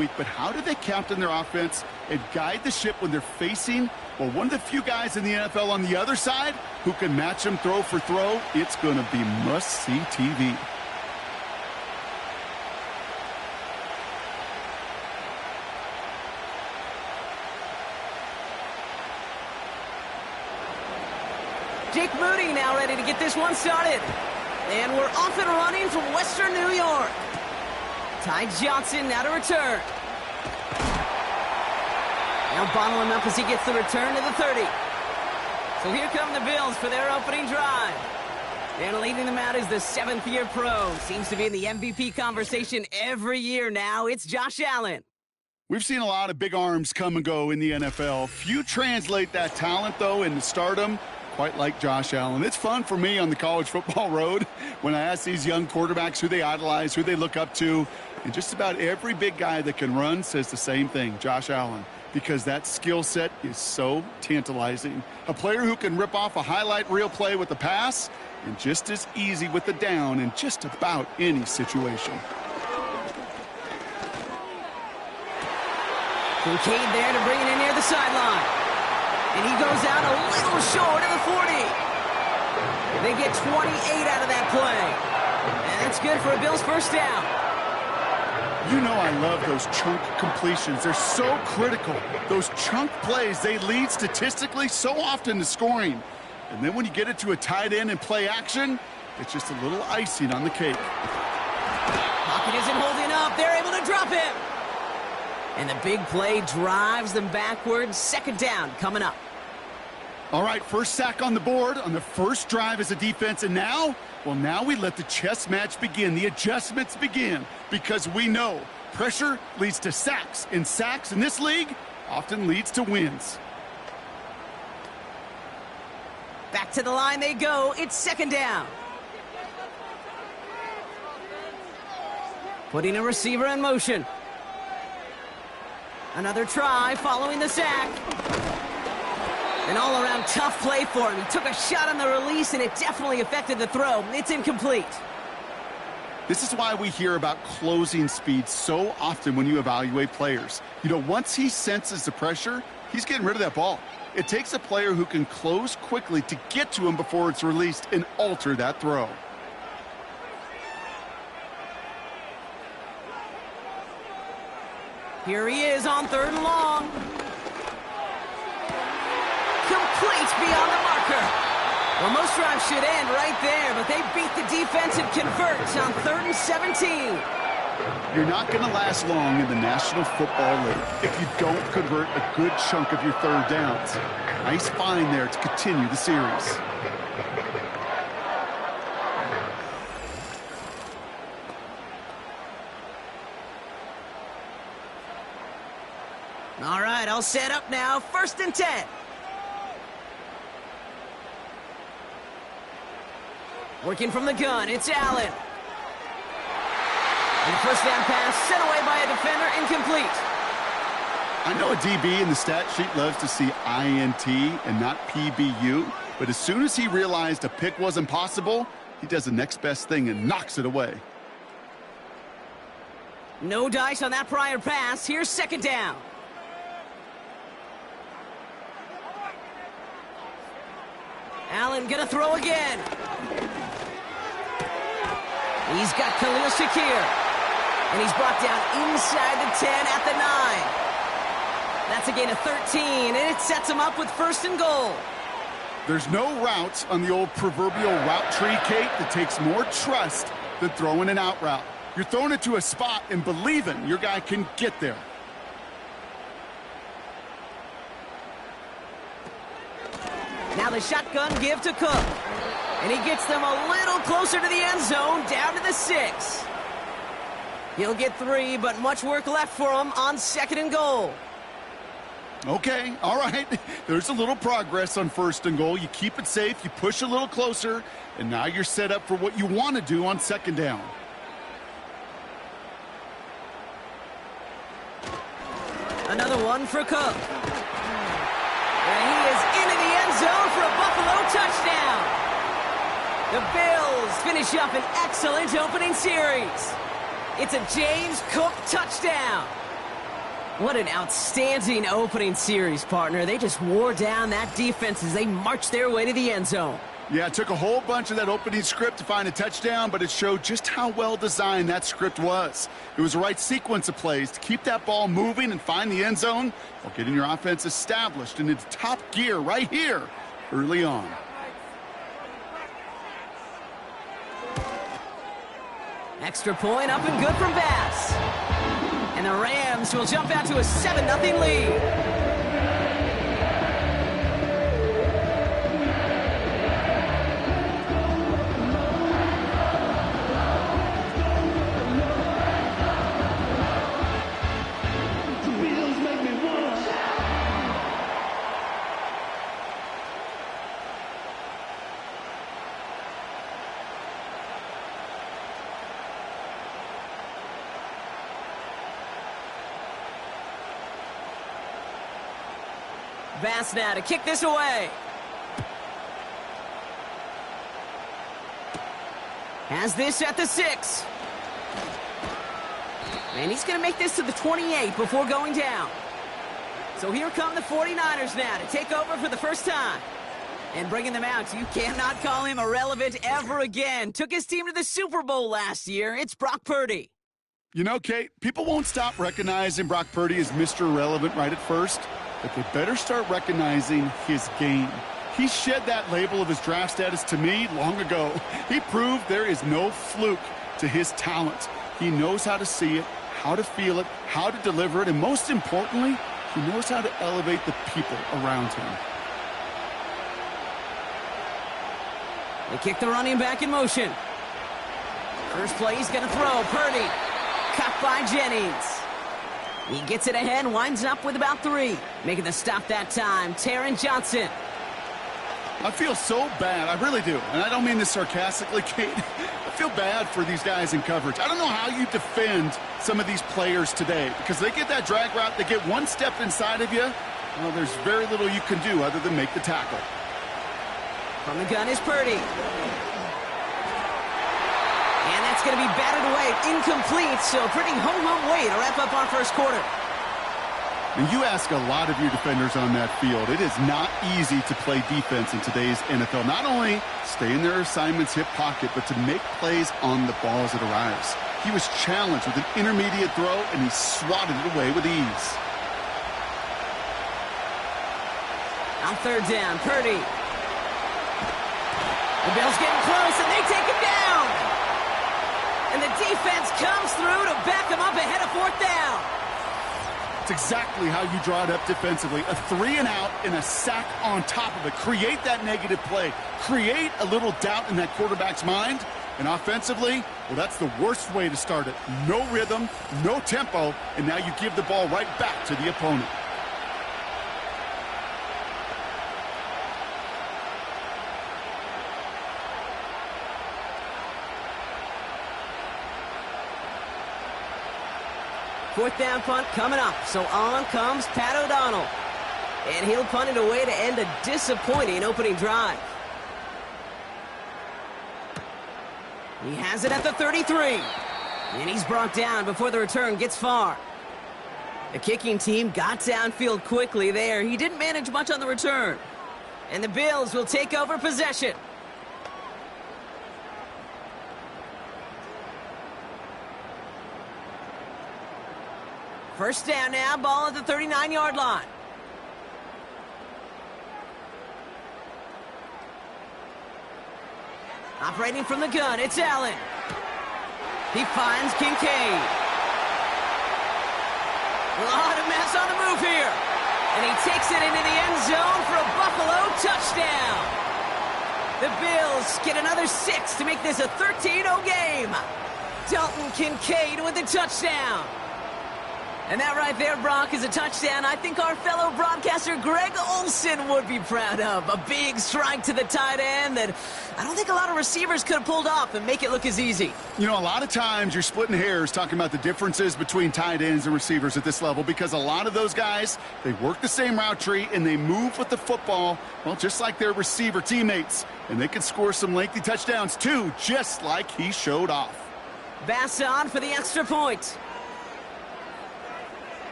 week, but how do they captain their offense and guide the ship when they're facing, well, one of the few guys in the NFL on the other side who can match them throw for throw? It's going to be must-see TV. Jake Moody now ready to get this one started. And we're off and running from Western New York. Ty Johnson now to return. Now bottling up as he gets the return to the 30. So here come the Bills for their opening drive. And leading them out is the 7th-year pro. Seems to be in the MVP conversation every year now. It's Josh Allen. We've seen a lot of big arms come and go in the NFL. Few translate that talent, though, into stardom, quite like Josh Allen. It's fun for me on the college football road when I ask these young quarterbacks who they idolize, who they look up to, and just about every big guy that can run says the same thing, Josh Allen, because that skill set is so tantalizing. A player who can rip off a highlight reel play with the pass and just as easy with the down in just about any situation. Kincaid there to bring it in near the sideline. And he goes out a little short of the 40. They get 28 out of that play. And that's good for a Bills first down. You know I love those chunk completions. They're so critical. Those chunk plays, they lead statistically so often to scoring. And then when you get it to a tight end and play action, it's just a little icing on the cake. Pocket isn't holding up. They're able to drop him. And the big play drives them backwards. Second down coming up. All right, first sack on the board on the first drive as a defense. And now, well, now we let the chess match begin. The adjustments begin because we know pressure leads to sacks. And sacks in this league often leads to wins. Back to the line they go. It's second down. Putting a receiver in motion. Another try following the sack. An all-around tough play for him. He took a shot on the release, and it definitely affected the throw. It's incomplete. This is why we hear about closing speed so often when you evaluate players. You know, once he senses the pressure, he's getting rid of that ball. It takes a player who can close quickly to get to him before it's released and alter that throw. Here he is on third and long. Complete beyond the marker. Well, most drives should end right there, but they beat the defense and convert on 3rd and 17. You're not going to last long in the National Football League if you don't convert a good chunk of your third downs. Nice find there to continue the series. All right, I'll set up now. 1st and 10. Working from the gun, it's Allen. And the first down pass sent away by a defender, incomplete. I know a DB in the stat sheet loves to see INT and not PBU, but as soon as he realized a pick wasn't possible, he does the next best thing and knocks it away. No dice on that prior pass. Here's second down. Allen gonna throw again. He's got Khalil Shakir. And he's brought down inside the 10 at the 9. That's a gain of 13, and it sets him up with 1st and goal. There's no route on the old proverbial route tree, Kate, that takes more trust than throwing an out route. You're throwing it to a spot and believing your guy can get there. Now the shotgun give to Cook. And he gets them a little closer to the end zone, down to the 6. He'll get 3, but much work left for him on 2nd and goal. Okay, all right. There's a little progress on 1st and goal. You keep it safe, you push a little closer, and now you're set up for what you want to do on 2nd down. Another one for Cook. And he is into the end zone for a Buffalo touchdown. The Bills finish up an excellent opening series. It's a James Cook touchdown. What an outstanding opening series, partner. They just wore down that defense as they marched their way to the end zone. Yeah, it took a whole bunch of that opening script to find a touchdown, but it showed just how well designed that script was. It was the right sequence of plays to keep that ball moving and find the end zone while getting your offense established in its top gear right here early on. Extra point up and good from Bass. And the Rams will jump out to a 7-0 lead. Bass now to kick this away. Has this at the 6. And he's going to make this to the 28 before going down. So here come the 49ers now to take over for the first time. And bringing them out, you cannot call him irrelevant ever again. Took his team to the Super Bowl last year. It's Brock Purdy. You know, Kate, people won't stop recognizing Brock Purdy as Mr. Irrelevant right at first, but they better start recognizing his game. He shed that label of his draft status to me long ago. He proved there is no fluke to his talent. He knows how to see it, how to feel it, how to deliver it, and most importantly, he knows how to elevate the people around him. They kick the running back in motion. First play, he's going to throw. Purdy. Caught by Jennings. He gets it ahead, winds up with about 3. Making the stop that time, Taron Johnson. I feel so bad, I really do. And I don't mean this sarcastically, Kate. I feel bad for these guys in coverage. I don't know how you defend some of these players today, because they get that drag route, they get one step inside of you. Well, there's very little you can do other than make the tackle. From the gun is Purdy. And that's going to be batted away, incomplete, so pretty home way to wrap up our first quarter. And you ask a lot of your defenders on that field. It is not easy to play defense in today's NFL. Not only stay in their assignment's hip pocket, but to make plays on the ball as it arrives. He was challenged with an intermediate throw, and he swatted it away with ease. On third down, Purdy. The Bills getting close, and they take him down. And the defense comes through to back him up ahead of fourth down. That's exactly how you draw it up defensively. A 3-and-out and a sack on top of it. Create that negative play. Create a little doubt in that quarterback's mind. And offensively, well, that's the worst way to start it. No rhythm, no tempo, and now you give the ball right back to the opponent. Fourth down punt coming up. So on comes Pat O'Donnell. And he'll punt it away to end a disappointing opening drive. He has it at the 33. And he's brought down before the return gets far. The kicking team got downfield quickly there. He didn't manage much on the return. And the Bills will take over possession. First down now, ball at the 39-yard line. Operating from the gun, it's Allen. He finds Kincaid. A lot of mess on the move here. And he takes it into the end zone for a Buffalo touchdown. The Bills get another 6 to make this a 13-0 game. Dalton Kincaid with the touchdown. And that right there, Brock, is a touchdown I think our fellow broadcaster Greg Olsen would be proud of. A big strike to the tight end that I don't think a lot of receivers could have pulled off and make it look as easy. You know, a lot of times you're splitting hairs talking about the differences between tight ends and receivers at this level, because a lot of those guys, they work the same route tree and they move with the football, well, just like their receiver teammates. And they can score some lengthy touchdowns too, just like he showed off. Bass on for the extra point.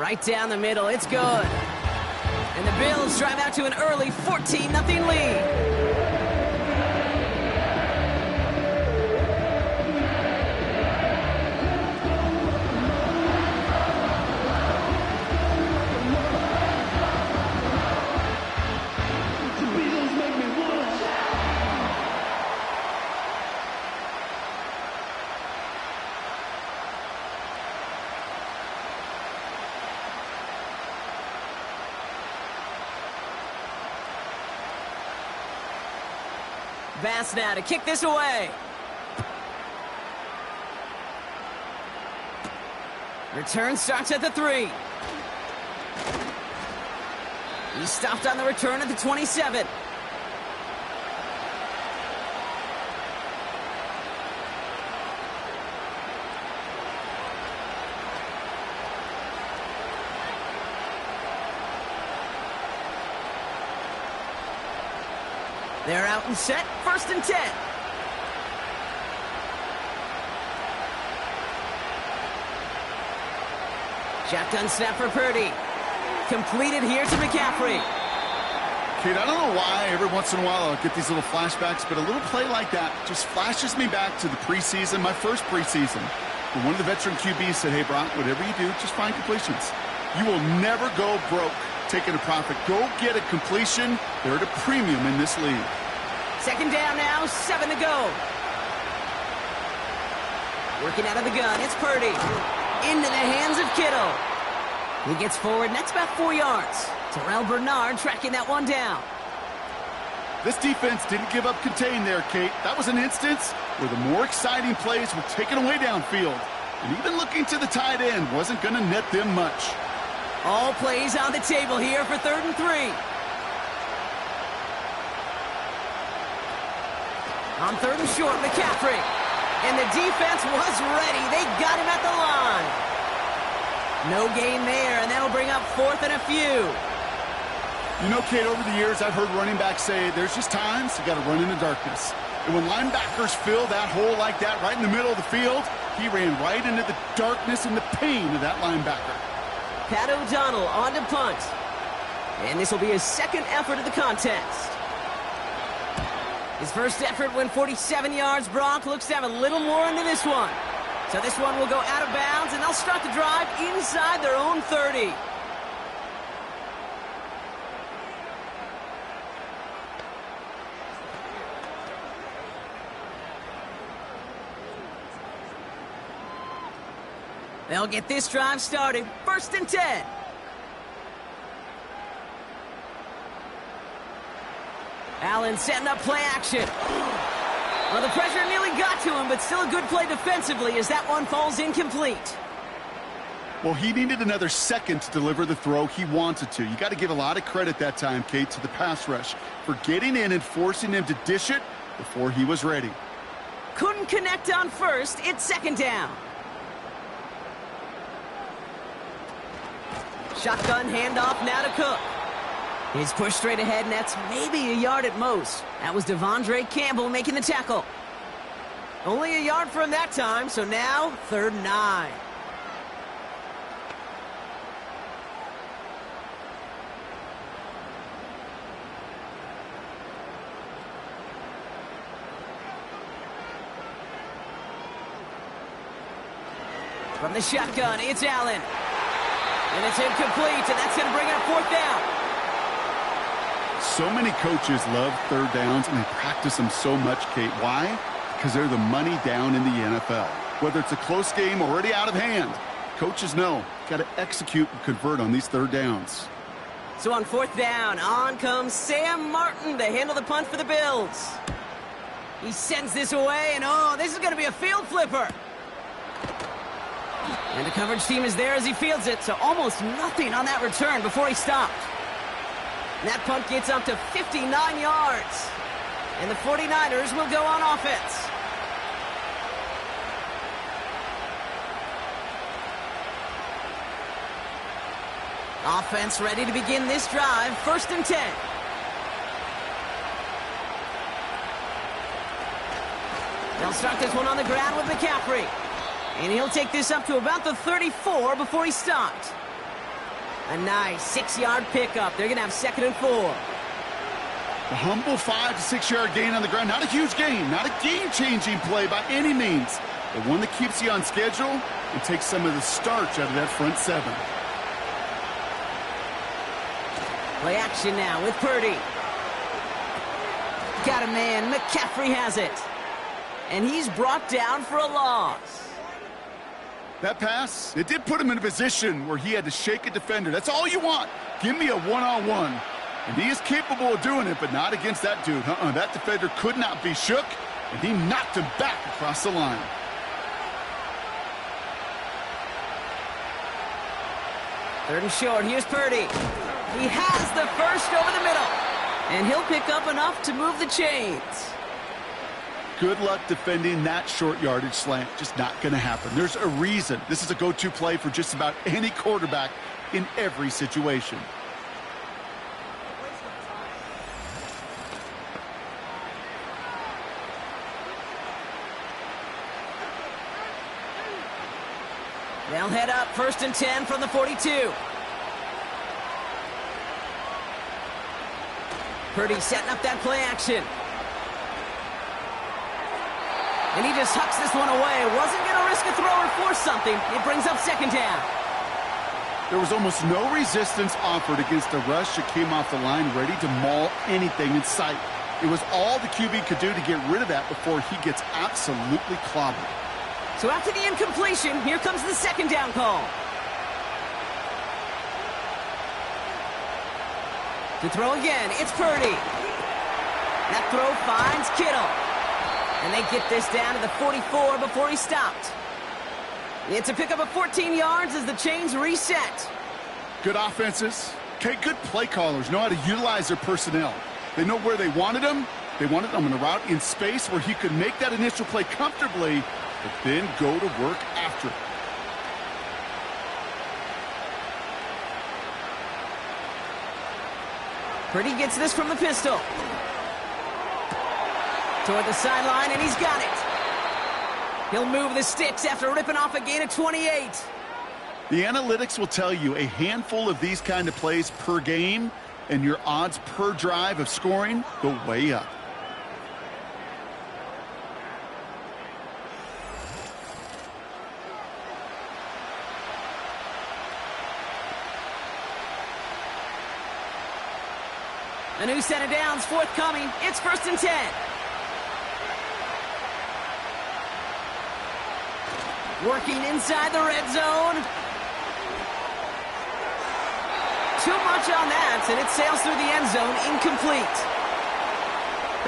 Right down the middle, it's good. And the Bills drive out to an early 14-0 lead. Bass now to kick this away. Return starts at the 3. He stopped on the return at the 27. They're out and set, 1st and 10. Shotgun snap for Purdy. Completed here to McCaffrey. Kate, I don't know why every once in a while I'll get these little flashbacks, but a little play like that just flashes me back to the preseason, my first preseason. When one of the veteran QBs said, hey, Brock, whatever you do, just find completions. You will never go broke taking a profit. Go get a completion. They're at a premium in this league. 2nd down now, 7 to go. Working out of the gun, it's Purdy. Into the hands of Kittle. He gets forward, next about 4 yards. Terrell Bernard tracking that one down. This defense didn't give up contain there, Kate. That was an instance where the more exciting plays were taken away downfield. And even looking to the tight end wasn't going to net them much. All plays on the table here for 3rd and 3. On 3rd and short, McCaffrey. And the defense was ready. They got him at the line. No gain there, and that'll bring up 4th and a few. You know, Kate, over the years, I've heard running backs say there's just times you got to run in the darkness. And when linebackers fill that hole like that right in the middle of the field, he ran right into the darkness and the pain of that linebacker. Pat O'Donnell on to punt. And this will be his 2nd effort of the contest. His first effort went 47 yards. Brock looks to have a little more into this one. So this one will go out of bounds, and they'll start the drive inside their own 30. They'll get this drive started. 1st and 10. Allen setting up play action. Well, the pressure nearly got to him, but still a good play defensively as that one falls incomplete. Well, he needed another second to deliver the throw he wanted to. You got to give a lot of credit that time, Kate, to the pass rush for getting in and forcing him to dish it before he was ready. Couldn't connect on 1st. It's 2nd down. Shotgun handoff now to Cook. He's pushed straight ahead, and that's maybe a yard at most. That was Devondre Campbell making the tackle. Only a yard for him that time, so now 3rd and 9. From the shotgun, it's Allen. And it's incomplete, and that's going to bring it up 4th down. So many coaches love 3rd downs, and they practice them so much, Kate. Why? Because they're the money down in the NFL. Whether it's a close game already out of hand, coaches know, got to execute and convert on these 3rd downs. So on 4th down, on comes Sam Martin to handle the punt for the Bills. He sends this away, and oh, this is going to be a field flipper. And the coverage team is there as he fields it, so almost nothing on that return before he stopped. And that punt gets up to 59 yards. And the 49ers will go on offense. Offense ready to begin this drive. 1st and 10. They'll start this one on the ground with McCaffrey. And he'll take this up to about the 34 before he stopped. A nice 6-yard pickup. They're going to have 2nd and 4. A humble 5 to 6 yard gain on the ground. Not a huge gain, not a game-changing play by any means, but one that keeps you on schedule and takes some of the starch out of that front 7. Play action now with Purdy. Got a man. McCaffrey has it. And he's brought down for a loss. That pass, it did put him in a position where he had to shake a defender. That's all you want. Give me a one-on-one. And he is capable of doing it, but not against that dude. That defender could not be shook, and he knocked him back across the line. Third and short. Here's Purdy. He has the first over the middle. And he'll pick up enough to move the chains. Good luck defending that short yardage slant. Just not going to happen. There's a reason. This is a go-to play for just about any quarterback in every situation. They'll head up 1st and 10 from the 42. Purdy setting up that play action. And he just hucks this one away. Wasn't going to risk a throw or force something. It brings up 2nd down. There was almost no resistance offered against a rush that came off the line ready to maul anything in sight. It was all the QB could do to get rid of that before he gets absolutely clobbered. So after the incompletion, here comes the 2nd down call. To throw again, it's Purdy. That throw finds Kittle. And they get this down to the 44 before he stopped. It's a pickup of 14 yards as the chains reset. Good offenses. Okay, good play callers know how to utilize their personnel. They know where they wanted them. They wanted them on a route in space where he could make that initial play comfortably, but then go to work after it. Purdy gets this from the pistol. Toward the sideline, and he's got it. He'll move the sticks after ripping off a gain of 28. The analytics will tell you a handful of these kind of plays per game, and your odds per drive of scoring go way up. A new set of downs forthcoming. It's 1st and 10. Working inside the red zone. Too much on that, and it sails through the end zone, incomplete.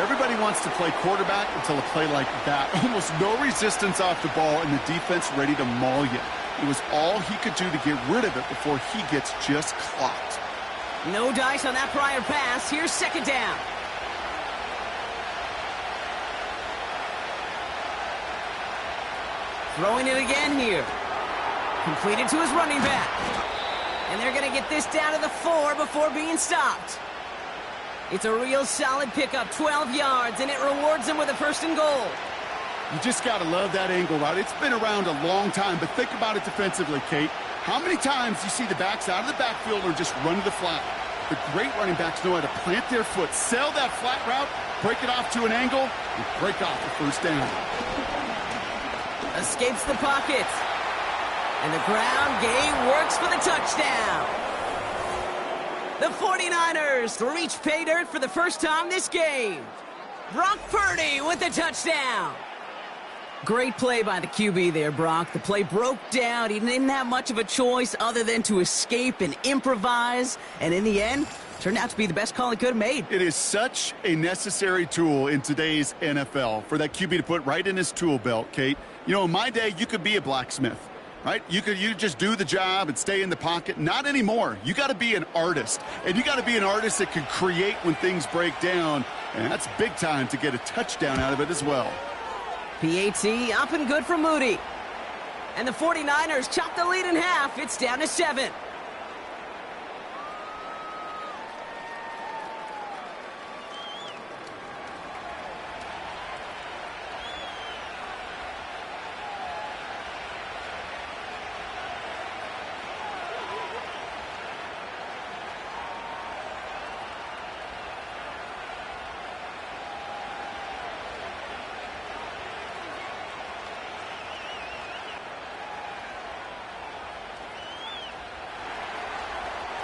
Everybody wants to play quarterback until a play like that. Almost no resistance off the ball, and the defense ready to maul you. It was all he could do to get rid of it before he gets just clocked. No dice on that prior pass. Here's 2nd down. Throwing it again here. Completed to his running back. And they're going to get this down to the 4 before being stopped. It's a real solid pickup, 12 yards, and it rewards them with a 1st and goal. You just got to love that angle route. It's been around a long time, but think about it defensively, Kate. How many times do you see the backs out of the backfield or just run to the flat? The great running backs know how to plant their foot, sell that flat route, break it off to an angle, and break off the 1st down. Escapes the pocket. And the ground game works for the touchdown. The 49ers reach pay dirt for the first time this game. Brock Purdy with the touchdown. Great play by the QB there, Brock. The play broke down. He didn't have much of a choice other than to escape and improvise. And in the end, turned out to be the best call he could have made. It is such a necessary tool in today's NFL for that QB to put right in his tool belt, Kate. You know, in my day, you could be a blacksmith, right? You just do the job and stay in the pocket. Not anymore. You got to be an artist. And you got to be an artist that can create when things break down. And that's big time to get a touchdown out of it as well. PAT up and good for Moody. And the 49ers chop the lead in half. It's down to 7.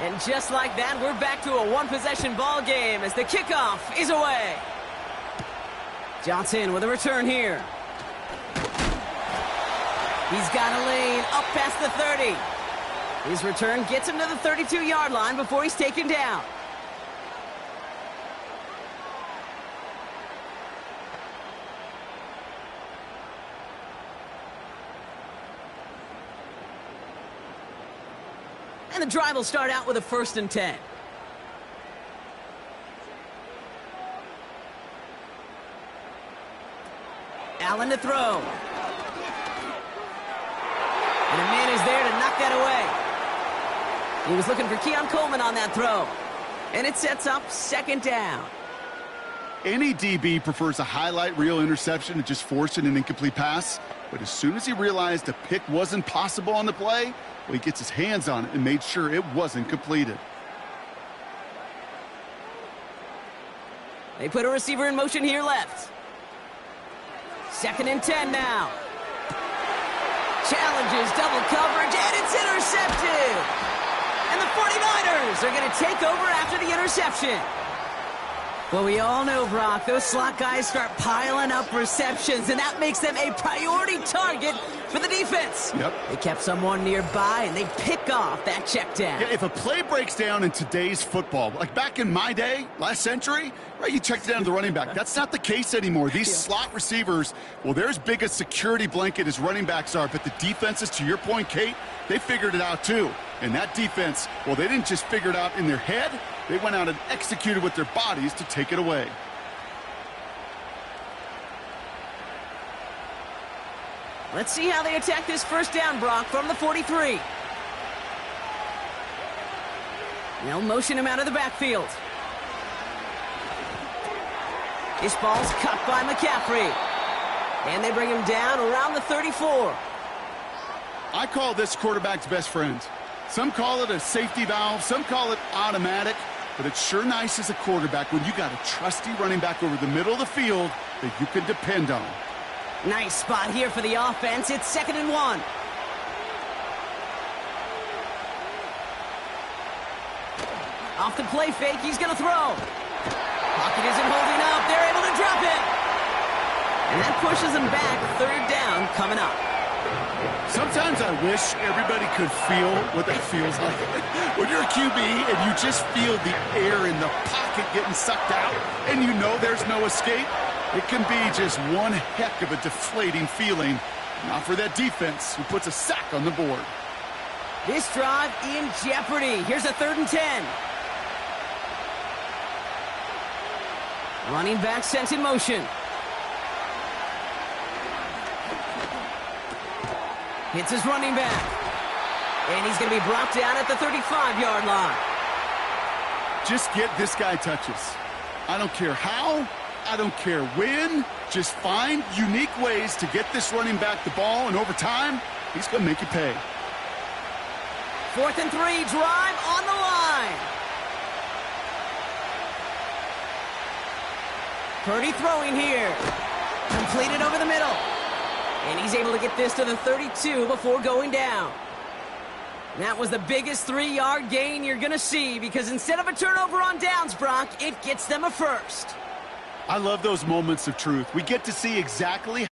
And just like that, we're back to a one-possession ball game as the kickoff is away. Johnson with a return here. He's got a lane up past the 30. His return gets him to the 32-yard line before he's taken down. And the drive will start out with a 1st and 10. Allen to throw. And a man is there to knock that away. He was looking for Keon Coleman on that throw. And it sets up 2nd down. Any DB prefers a highlight reel interception to just forcing an incomplete pass. But as soon as he realized a pick wasn't possible on the play, well, he gets his hands on it and made sure it wasn't completed. They put a receiver in motion here left. 2nd and 10 now. Challenges double coverage, and it's intercepted. And the 49ers are going to take over after the interception. Well, we all know, Brock, those slot guys start piling up receptions, and that makes them a priority target for the defense. Yep. They kept someone nearby, and they pick off that check down. Yeah, if a play breaks down in today's football, like back in my day, last century, right, you checked it down to the running back. That's not the case anymore. These slot receivers, well, they're as big a security blanket as running backs are, but the defenses, to your point, Kate, they figured it out too. And that defense, well, they didn't just figure it out in their head. They went out and executed with their bodies to take it away. Let's see how they attack this 1st down, Brock, from the 43. They'll motion him out of the backfield. This ball's cut by McCaffrey. And they bring him down around the 34. I call this quarterback's best friend. Some call it a safety valve, some call it automatic, but it's sure nice as a quarterback when you got a trusty running back over the middle of the field that you can depend on. Nice spot here for the offense. It's 2nd and 1. Off the play fake, he's going to throw. Pocket isn't holding up. They're able to drop it. And that pushes him back. 3rd down coming up. Sometimes I wish everybody could feel what that feels like. When you're a QB and you just feel the air in the pocket getting sucked out and you know there's no escape, it can be just one heck of a deflating feeling. Not for that defense who puts a sack on the board. This drive in jeopardy. Here's a 3rd and 10. Running back sent in motion. Hits his running back. And he's going to be brought down at the 35-yard line. Just get this guy touches. I don't care how, I don't care when. Just find unique ways to get this running back the ball, and over time, he's going to make you pay. 4th and 3, drive on the line. Purdy throwing here. Completed over the middle. And he's able to get this to the 32 before going down. That was the biggest 3-yard gain you're going to see, because instead of a turnover on downs, Brock, it gets them a 1st. I love those moments of truth. We get to see exactly